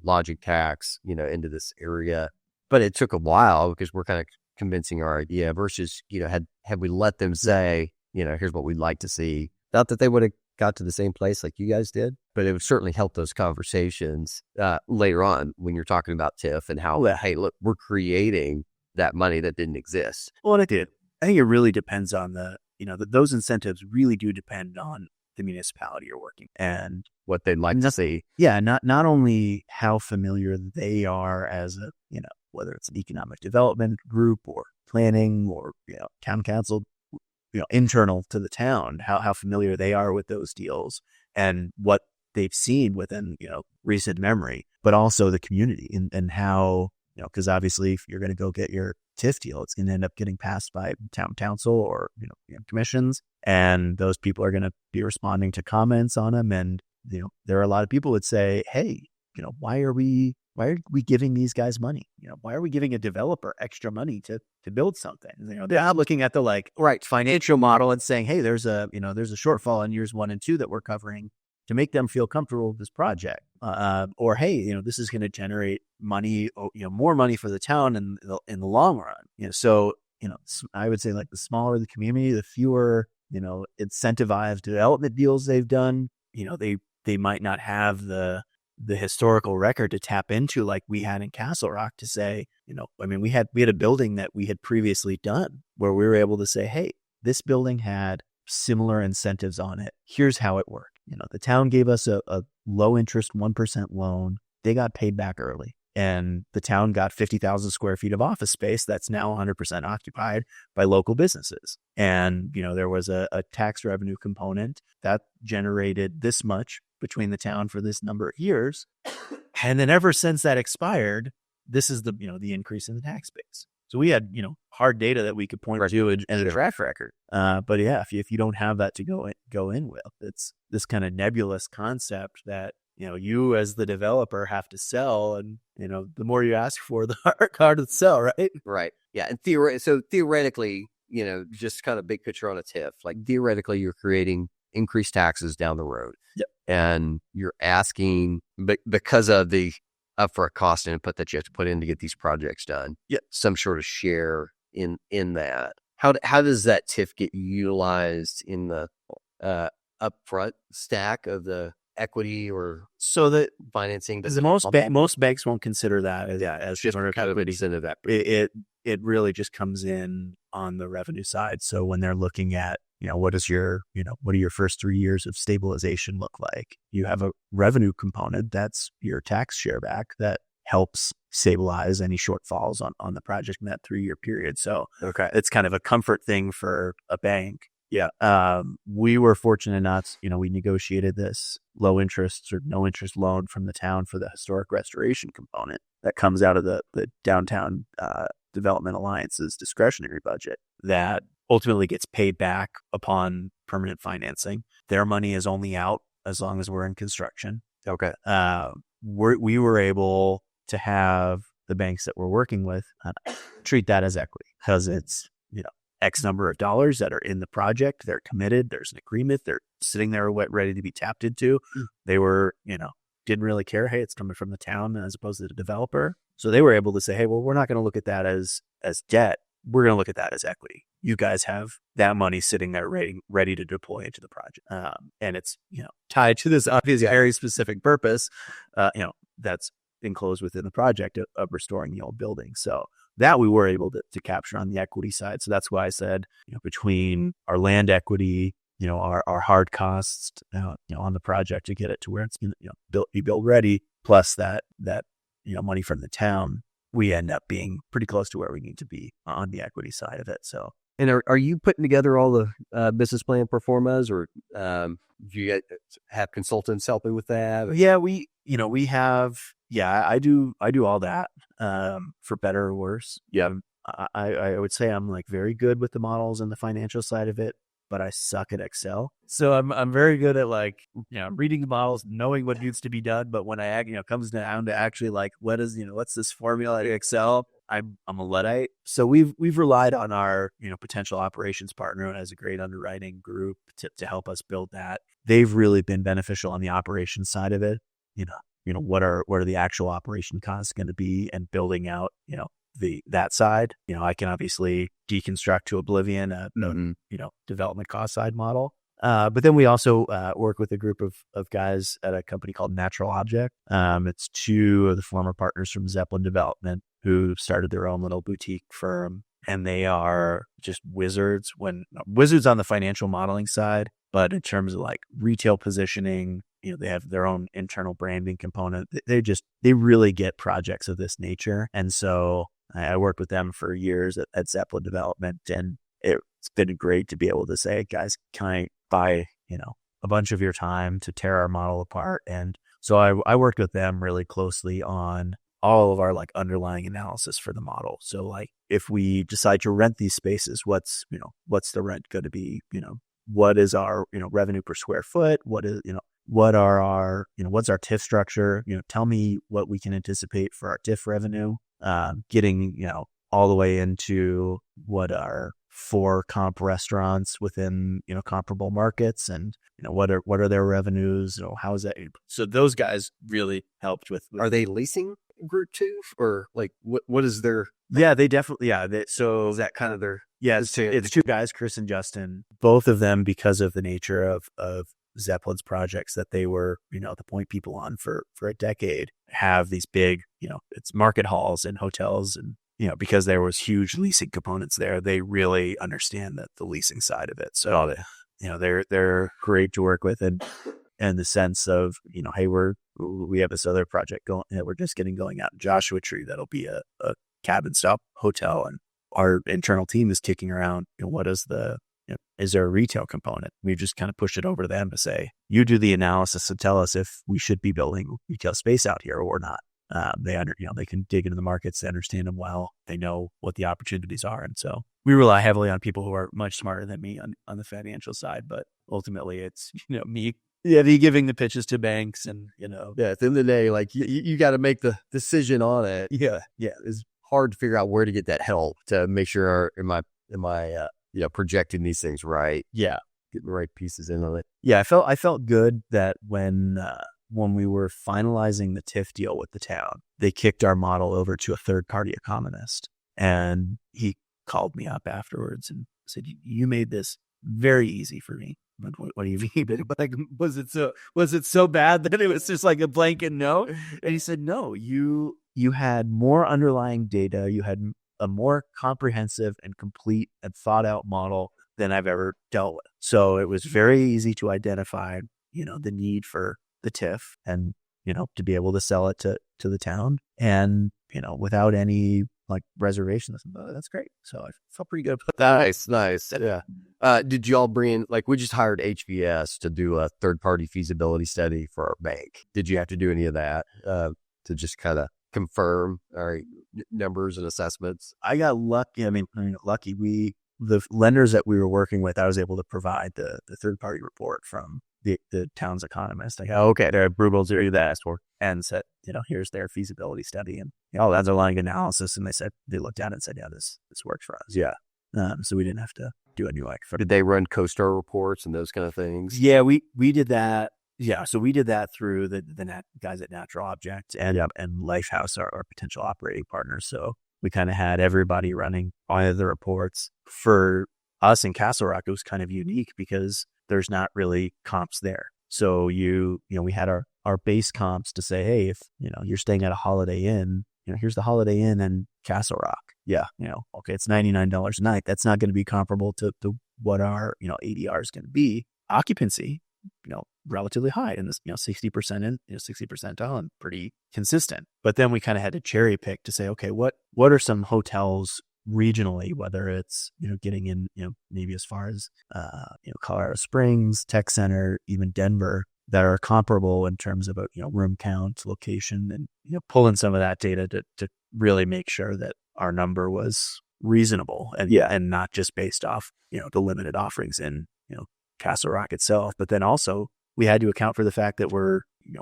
lodging tax, into this area. But it took a while because we're kind of convincing our idea versus, had we let them say, here's what we'd like to see. Not that they would have got to the same place like you guys did, but it would certainly help those conversations later on when you're talking about TIF and how, hey, look, we're creating that money that didn't exist. Well, it did. I think it really depends on those incentives really do depend on the municipality you're working and what they'd like to see. Yeah, not only how familiar they are as a, whether it's an economic development group or planning or, town council, internal to the town, how familiar they are with those deals and what they've seen within, recent memory, but also the community and how, because obviously if you're going to go get your TIF deal, it's going to end up getting passed by town council or, commissions. And those people are going to be responding to comments on them. And, there are a lot of people that say, hey, why are we giving these guys money? Why are we giving a developer extra money to build something? They're not looking at the financial model and saying, hey, there's a shortfall in years 1 and 2 that we're covering to make them feel comfortable with this project. Or, hey, this is going to generate money, more money for the town in the long run. So, I would say the smaller the community, the fewer, incentivized development deals they've done. They might not have the historical record to tap into like we had in Castle Rock to say, we had a building that we had previously done where we were able to say, hey, this building had similar incentives on it. Here's how it worked. The town gave us a low interest 1% loan. They got paid back early. And the town got 50,000 square feet of office space that's now 100% occupied by local businesses. And, there was a tax revenue component that generated this much between the town for this number of years. And then ever since that expired, this is the increase in the tax base. So we had, hard data that we could point to and a track record. But yeah, if you don't have that to go in with, it's this kind of nebulous concept that, you as the developer have to sell. And, the more you ask for, the harder to sell, right? Right. Yeah. And theoretically, just kind of big picture on a TIF, theoretically, you're creating increased taxes down the road. Yep. And you're asking, because of the upfront cost and input that you have to put in to get these projects done, some sort of share in that. How does that TIF get utilized in the upfront stack of the equity or so that financing? Most banks won't consider that as just kind of incentive. It really just comes in on the revenue side. So when they're looking at, what do your first 3 years of stabilization look like? You have a revenue component that's your tax share back that helps stabilize any shortfalls on the project in that 3-year period. So it's kind of a comfort thing for a bank. Yeah. We were fortunate enough, we negotiated this low interest or no interest loan from the town for the historic restoration component that comes out of the Downtown Development Alliance's discretionary budget that ultimately gets paid back upon permanent financing. Their money is only out as long as we're in construction. Okay. We were able to have the banks that we're working with treat that as equity because it's, X number of dollars that are in the project. They're committed. There's an agreement. They're sitting there ready to be tapped into. They were, didn't really care. Hey, it's coming from the town as opposed to the developer. So they were able to say, hey, well, we're not going to look at that as debt. We're going to look at that as equity. You guys have that money sitting there ready to deploy into the project. And it's, tied to this obviously very specific purpose, that's enclosed within the project of restoring the old building. So that we were able to capture on the equity side. So that's why I said, between our land equity, our hard costs, on the project to get it to where it's be build ready, plus that money from the town, we end up being pretty close to where we need to be on the equity side of it. So And are you putting together all the business plan pro formas, or do you have consultants helping with that? Yeah, we have, I do all that, for better or worse. Yeah. I would say I'm like very good with the models and the financial side of it, but I suck at Excel. So I'm very good at like, reading the models, knowing what needs to be done. But when comes down to actually like, what's this formula in Excel? I'm a Luddite. So we've relied on our, potential operations partner, and has a great underwriting group to help us build that. They've really been beneficial on the operations side of it. What are the actual operation costs going to be, and building out, that side. I can obviously deconstruct to oblivion a development cost side model. But then we also work with a group of guys at a company called Natural Object. It's two of the former partners from Zeppelin Development who started their own little boutique firm, and they are just wizards on the financial modeling side. But in terms of like retail positioning, they have their own internal branding component. They really get projects of this nature. And so I worked with them for years at Zeppelin Development, and it's been great to be able to say, guys, can I buy, a bunch of your time to tear our model apart? And so I worked with them really closely on all of our like underlying analysis for the model. So like if we decide to rent these spaces, what's the rent going to be? What is our, revenue per square foot? What is, what are our, what's our TIF structure? Tell me what we can anticipate for our TIF revenue, getting, all the way into what are 4 comp restaurants within, comparable markets, and, what are their revenues? How is that? So those guys really helped with. Are they leasing group too, or like what is their? Yeah, they definitely, so is that kind of their? Yeah, it's 2 guys, Chris and Justin, both of them, because of the nature of Zeppelin's projects that they were, the point people on for a decade, have these big, it's market halls and hotels, and, because there was huge leasing components there, they really understand the leasing side of it. So, they're great to work with, and the sense of, hey, we have this other project going that we're just getting going out in Joshua Tree. That'll be a cabin stop hotel, and our internal team is kicking around, what is is there a retail component? We just kind of push it over to them to say, you do the analysis and tell us if we should be building retail space out here or not. They can dig into the markets, they understand them well, they know what the opportunities are. And so we rely heavily on people who are much smarter than me on the financial side, but ultimately it's, me giving the pitches to banks, and, at the end of the day, like you got to make the decision on it. Yeah. It's hard to figure out where to get that help to make sure, am I projecting these things right? Yeah. Getting the right pieces in on it. Yeah. I felt good that when we were finalizing the TIF deal with the town, they kicked our model over to a third-party economist, and he called me up afterwards and said, you made this very easy for me. But what do you mean? But like, was it so bad that it was just like a blanket no? And he said, no, you had more underlying data. You had a more comprehensive and complete and thought out model than I've ever dealt with. So it was very easy to identify, the need for the TIF, and, to be able to sell it to the town, and, without any like reservations. That's great. So I felt pretty good. Nice. Yeah. Did y'all bring, like, we just hired HVS to do a third-party feasibility study for our bank. Did you have to do any of that to just kind of confirm our numbers and assessments? I got lucky. Lucky. The lenders that we were working with, I was able to provide the third-party report from the town's economist. Like, okay, they're approvals to do that, and said, here's their feasibility study, and that's underlying analysis. And they looked at it and said, yeah, this works for us. Yeah. So we didn't have to do any Did they run CoStar reports and those kind of things? Yeah, we did that. Yeah, so we did that through the guys at Natural Object and Lifehouse, our potential operating partners. So we kind of had everybody running all of the reports. For us in Castle Rock, it was kind of unique because there's not really comps there. So we had our base comps to say, hey, if you're staying at a Holiday Inn, here's the Holiday Inn in Castle Rock. Yeah, okay, it's $99 a night. That's not going to be comparable to what our ADR is going to be. Occupancy, relatively high in this, 60% in, 60% down, pretty consistent. But then we kind of had to cherry pick to say, okay, what are some hotels regionally, whether it's, getting in, maybe as far as, Colorado Springs, Tech Center, even Denver, that are comparable in terms of, room count, location, and, pulling some of that data to really make sure that our number was reasonable and not just based off, the limited offerings in, Castle Rock itself. But then also we had to account for the fact that we're,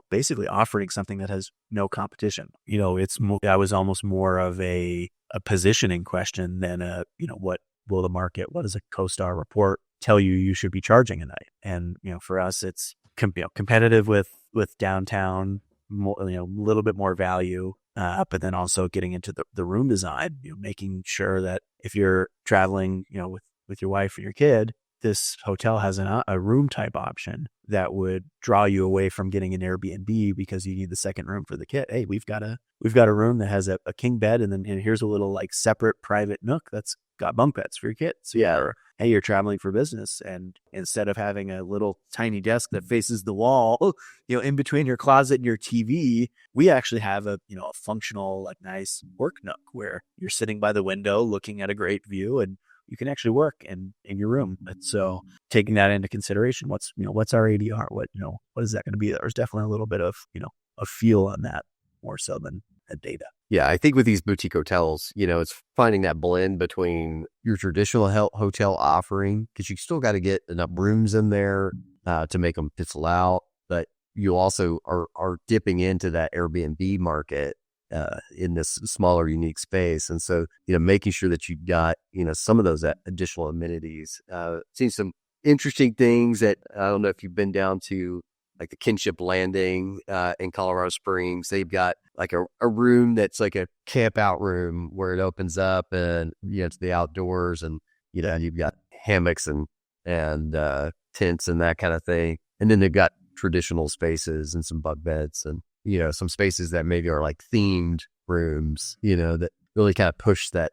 basically offering something that has no competition. That was almost more of a positioning question than what will the market, what does a CoStar report tell you should be charging a night? And, for us, it's competitive with downtown, more, a little bit more value, but then also getting into the room design, making sure that if you're traveling, with your wife or your kid, this hotel has a room type option that would draw you away from getting an Airbnb because you need the second room for the kid. Hey, we've got a room that has a king bed, and here's a little like separate private nook that's got bunk beds for your kids. So hey, you're traveling for business, and instead of having a little tiny desk that faces the wall, in between your closet and your TV, we actually have a functional, like, nice work nook where you're sitting by the window looking at a great view, and you can actually work in your room. And so taking that into consideration, what's our ADR? What is that going to be? There's definitely a little bit of, a feel on that more so than data. Yeah, I think with these boutique hotels, it's finding that blend between your traditional hotel offering, because you still got to get enough rooms in there to make them fizzle out. But you also are dipping into that Airbnb market in this smaller, unique space. And so, making sure that you've got, some of those additional amenities. Seen some interesting things that, I don't know if you've been down to, like the Kinship Landing in Colorado Springs. They've got like a room that's like a camp out room where it opens up and, to the outdoors, and, you've got hammocks and tents and that kind of thing. And then they've got traditional spaces and some bunk beds and, some spaces that maybe are like themed rooms, that really kind of push that,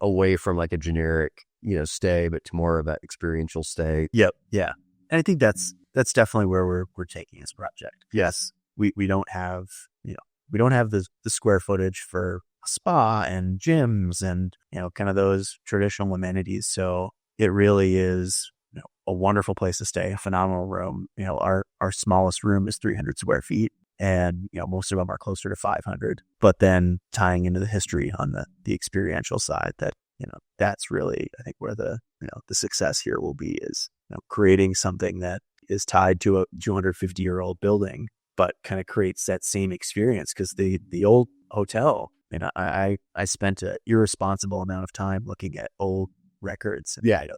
away from like a generic, stay, but to more of that experiential stay. Yep. Yeah. And I think that's definitely where we're taking this project. Yes. We don't have, we don't have the square footage for a spa and gyms and, kind of those traditional amenities. So it really is, a wonderful place to stay, a phenomenal room. Our smallest room is 300 square feet. And, most of them are closer to 500, but then tying into the history on the experiential side, that, that's really, I think, where the success here will be, is, creating something that is tied to a 250-year-old building, but kind of creates that same experience. Because the old hotel, I spent an irresponsible amount of time looking at old records. And,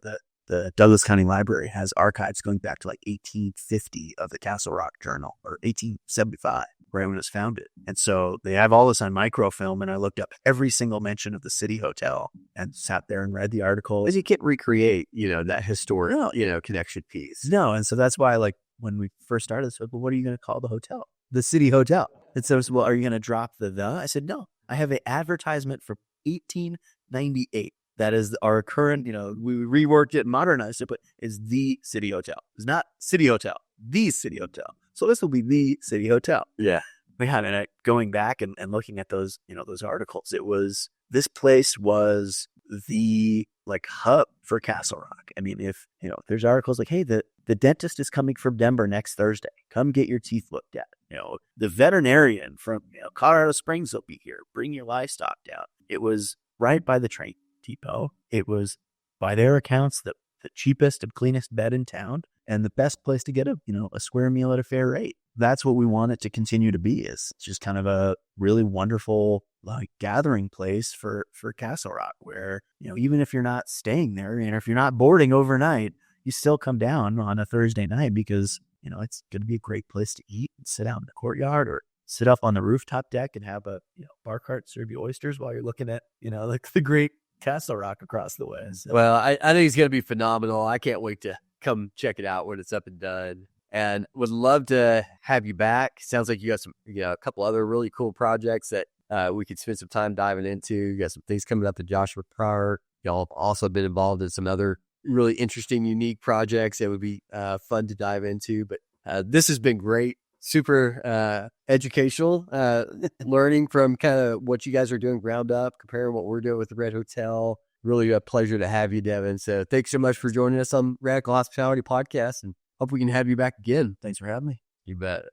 the Douglas County Library has archives going back to like 1850 of the Castle Rock Journal, or 1875, right when it was founded. And so they have all this on microfilm, and I looked up every single mention of the City Hotel and sat there and read the article. Because you can't recreate, that historic, connection piece. No. And so that's why, like, when we first started this, well, what are you going to call the hotel? The City Hotel. And so, well, are you going to drop the? I said, no, I have an advertisement from 1898. That is our current, we reworked it, modernized it, but it's the City Hotel. It's not City Hotel, the City Hotel. So this will be the City Hotel. Yeah. And going back and looking at those, those articles, this place was the like hub for Castle Rock. I mean, if, there's articles like, hey, the dentist is coming from Denver next Thursday. Come get your teeth looked at. The veterinarian from Colorado Springs will be here. Bring your livestock down. It was right by the train depot. It was, by their accounts, the cheapest and cleanest bed in town, and the best place to get a square meal at a fair rate. That's what we want it to continue to be, is just kind of a really wonderful, like, gathering place for Castle Rock, where, even if you're not staying there, if you're not boarding overnight, you still come down on a Thursday night, because, it's going to be a great place to eat and sit out in the courtyard, or sit up on the rooftop deck and have a bar cart serve you oysters while you're looking at, like the great Castle Rock across the way. So. Well, I think it's going to be phenomenal. I can't wait to come check it out when it's up and done, and would love to have you back. Sounds like you got a couple other really cool projects that we could spend some time diving into. You got some things coming up at Joshua Park. Y'all have also been involved in some other really interesting, unique projects that would be fun to dive into. But this has been great. super educational, learning from kind of what you guys are doing ground up, comparing what we're doing with the Red Hotel. Really a pleasure to have you, Devin. So thanks so much for joining us on Radical Hospitality Podcast, and hope we can have you back again. Thanks for having me. You bet.